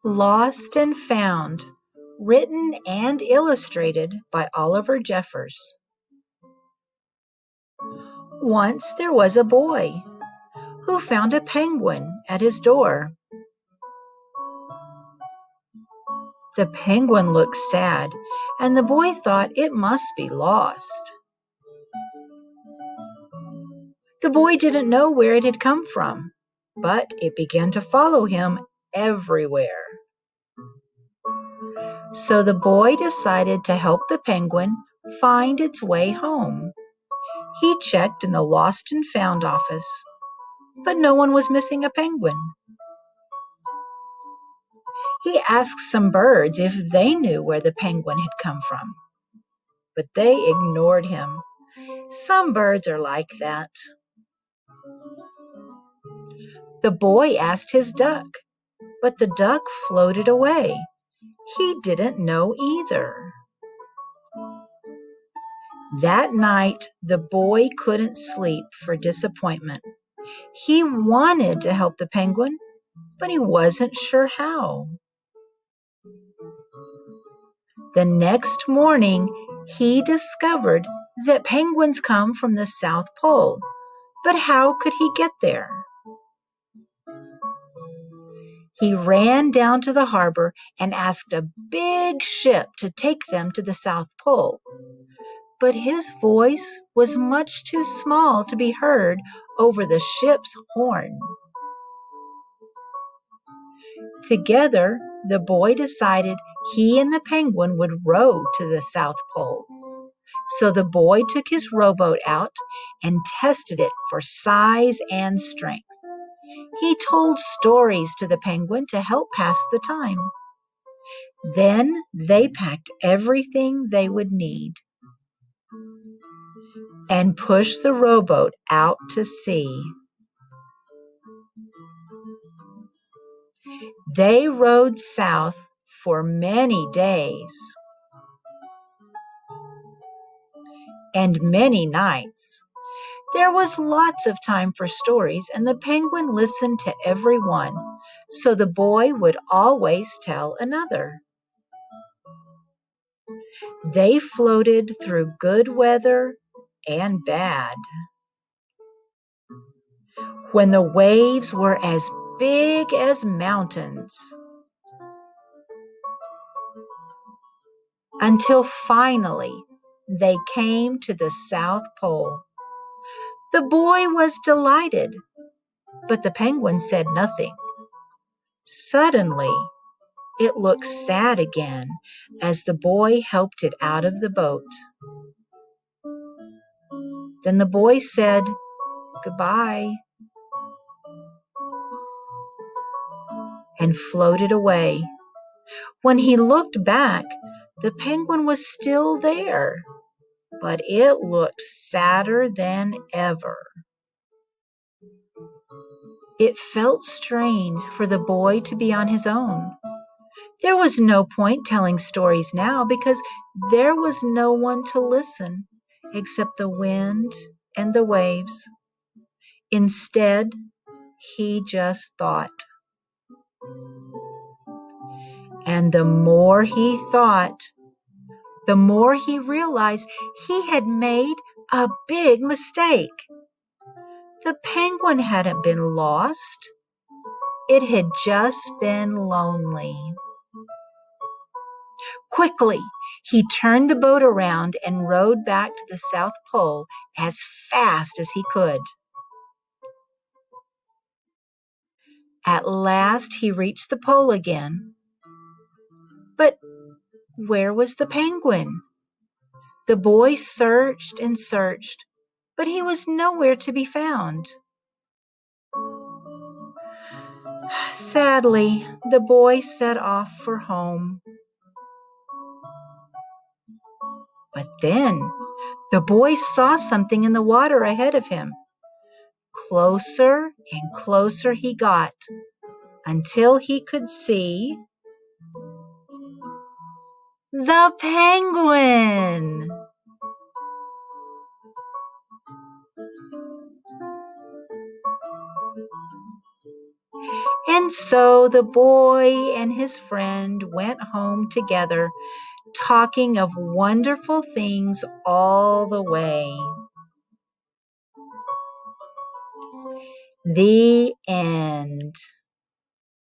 Lost and Found, written and illustrated by Oliver Jeffers. Once there was a boy who found a penguin at his door. The penguin looked sad, and the boy thought it must be lost. The boy didn't know where it had come from, but it began to follow him everywhere. So the boy decided to help the penguin find its way home. He checked in the Lost and Found office, but no one was missing a penguin. He asked some birds if they knew where the penguin had come from, but they ignored him. Some birds are like that. The boy asked his duck, but the duck floated away. He didn't know either. That night, the boy couldn't sleep for disappointment. He wanted to help the penguin, but he wasn't sure how. The next morning, he discovered that penguins come from the South Pole, but how could he get there? He ran down to the harbor and asked a big ship to take them to the South Pole. But his voice was much too small to be heard over the ship's horn. Together, the boy decided he and the penguin would row to the South Pole. So the boy took his rowboat out and tested it for size and strength. He told stories to the penguin to help pass the time. Then they packed everything they would need and pushed the rowboat out to sea. They rowed south for many days and many nights. There was lots of time for stories, and the penguin listened to every one, so the boy would always tell another. They floated through good weather and bad. When the waves were as big as mountains, until finally they came to the South Pole. The boy was delighted, but the penguin said nothing. Suddenly, it looked sad again as the boy helped it out of the boat. Then the boy said, "Goodbye," and floated away. When he looked back, the penguin was still there, but it looked sadder than ever. It felt strange for the boy to be on his own. There was no point telling stories now because there was no one to listen except the wind and the waves. Instead, he just thought. And the more he thought, the more he realized he had made a big mistake. The penguin hadn't been lost. It had just been lonely. Quickly, he turned the boat around and rowed back to the South Pole as fast as he could. At last, he reached the pole again. But where was the penguin? The boy searched and searched, but he was nowhere to be found. Sadly, the boy set off for home. But then the boy saw something in the water ahead of him. Closer and closer he got until he could see the penguin. And And so the boy and his friend went home together, talking of wonderful things all the way. The end.